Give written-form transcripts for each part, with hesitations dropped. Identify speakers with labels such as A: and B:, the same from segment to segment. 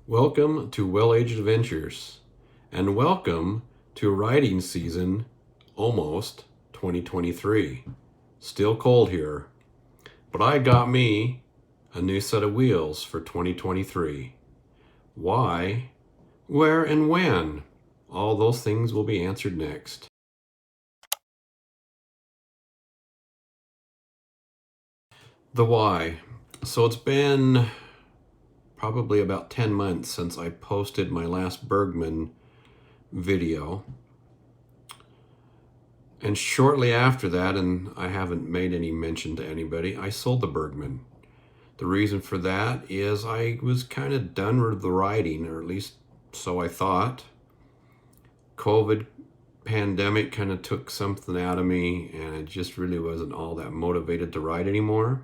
A: Welcome to Well-Aged Adventures, and welcome to riding season almost 2023. Still cold here, but I got me a new set of wheels for 2023. Why, where, and when? All those things will be answered next. The why. So it's been probably about 10 months since I posted my last Burgman video. And shortly after that, and I haven't made any mention to anybody, I sold the Burgman. The reason for that is I was kind of done with the riding, or at least so I thought. COVID pandemic kind of took something out of me, and I just really wasn't all that motivated to ride anymore.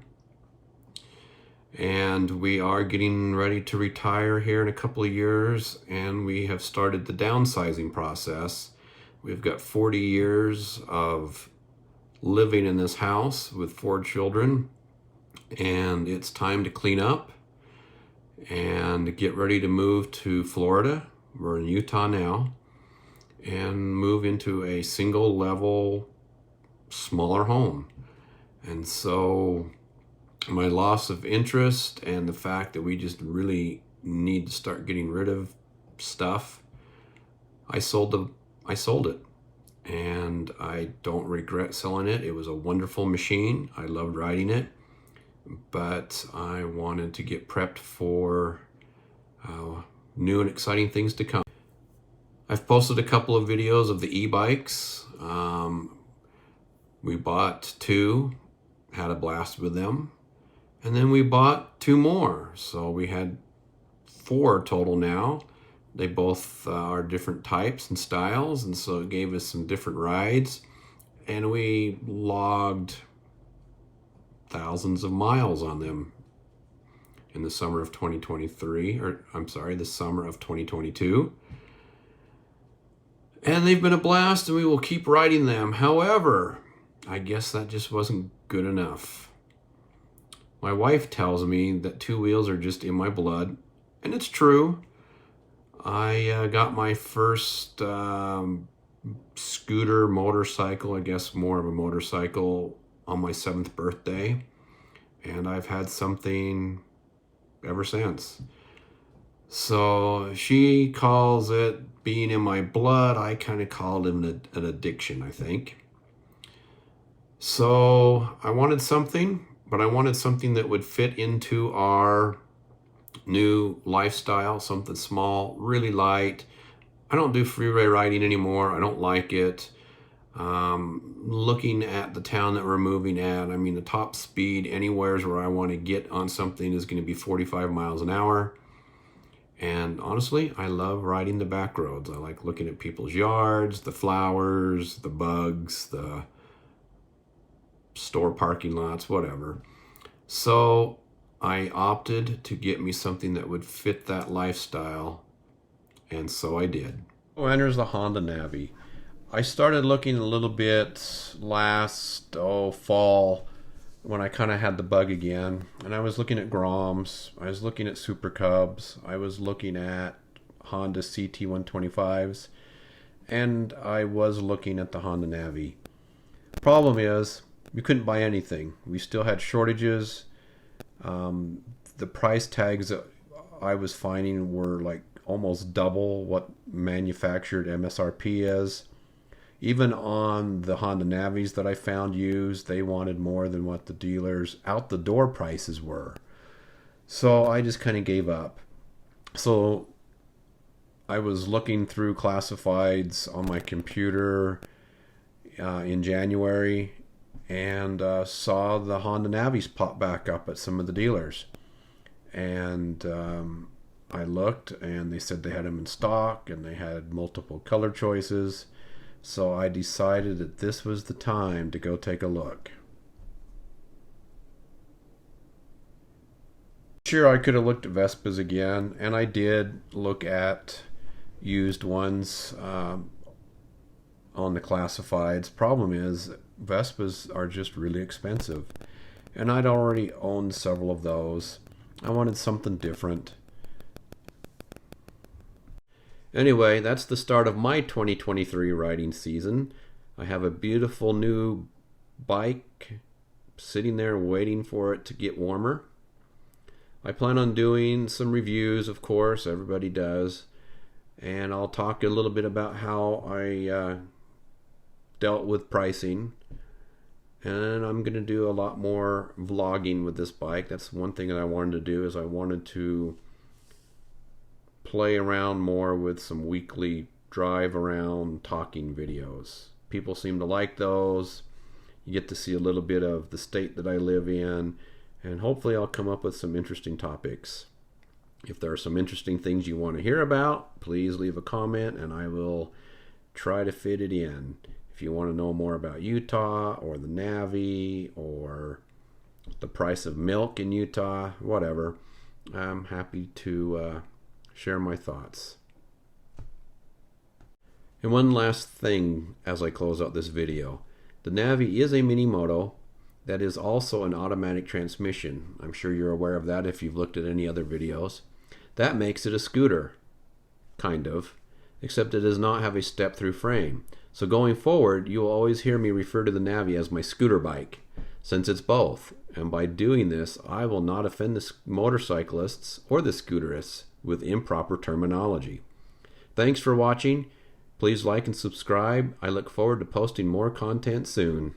A: And we are getting ready to retire here in a couple of years, and we have started the downsizing process. We've got 40 years of living in this house with 4 children, and it's time to clean up and get ready to move to Florida. We're in Utah now, and move into a single level, smaller home. And so my loss of interest and the fact that we just really need to start getting rid of stuff, I sold it, and I don't regret selling it. It was a wonderful machine. I loved riding it, but I wanted to get prepped for new and exciting things to come. I've posted a couple of videos of the e-bikes. We bought 2, had a blast with them. And then we bought 2 more. So we had 4 total now. They both are different types and styles, and so it gave us some different rides. And we logged thousands of miles on them in the summer of 2023, or I'm sorry, the summer of 2022. And they've been a blast, and we will keep riding them. However, I guess that just wasn't good enough. My wife tells me that 2 wheels are just in my blood, and it's true. I got my first scooter motorcycle, I guess more of a motorcycle, on my 7th birthday, and I've had something ever since. So she calls it being in my blood. I kind of called it an addiction, I think. So I wanted something, but I wanted something that would fit into our new lifestyle, something small, really light. I don't do freeway riding anymore. I don't like it. Looking at the town that we're moving at, I mean, the top speed anywhere where I want to get on something is going to be 45 miles an hour. And honestly, I love riding the back roads. I like looking at people's yards, the flowers, the bugs, the store parking lots, whatever. So I opted to get me something that would fit that lifestyle, and so I did. Oh, enters the Honda Navi. I started looking a little bit last fall when I kind of had the bug again, and I was looking at Groms, I was looking at Super Cubs, I was looking at Honda CT125s, and I was looking at the Honda Navi. Problem is, we couldn't buy anything. We still had shortages. The price tags that I was finding were like almost double what manufactured MSRP is. Even on the Honda Navis that I found used, they wanted more than what the dealers out the door prices were. So I just kind of gave up. So I was looking through classifieds on my computer in January, and saw the Honda Navis pop back up at some of the dealers. And I looked, and they said they had them in stock, and they had multiple color choices. So I decided that this was the time to go take a look. Sure, I could have looked at Vespas again, and I did look at used ones on the classifieds. Problem is, Vespas are just really expensive, and I'd already owned several of those. I wanted something different. Anyway, that's the start of my 2023 riding season. I have a beautiful new bike sitting there waiting for it to get warmer. I plan on doing some reviews, of course, everybody does. And I'll talk a little bit about how I dealt with pricing. And I'm going to do a lot more vlogging with this bike. That's one thing that I wanted to do, is I wanted to play around more with some weekly drive around talking videos. People seem to like those. You get to see a little bit of the state that I live in, and hopefully I'll come up with some interesting topics. If there are some interesting things you want to hear about, please leave a comment and I will try to fit it in. If you want to know more about Utah or the Navi or the price of milk in Utah, whatever, I'm happy to share my thoughts. And one last thing as I close out this video. The Navi is a mini moto that is also an automatic transmission. I'm sure you're aware of that if you've looked at any other videos. That makes it a scooter, kind of, except it does not have a step-through frame. So going forward, you will always hear me refer to the Navi as my scooter bike, since it's both. And by doing this, I will not offend the motorcyclists or the scooterists with improper terminology. Thanks for watching. Please like and subscribe. I look forward to posting more content soon.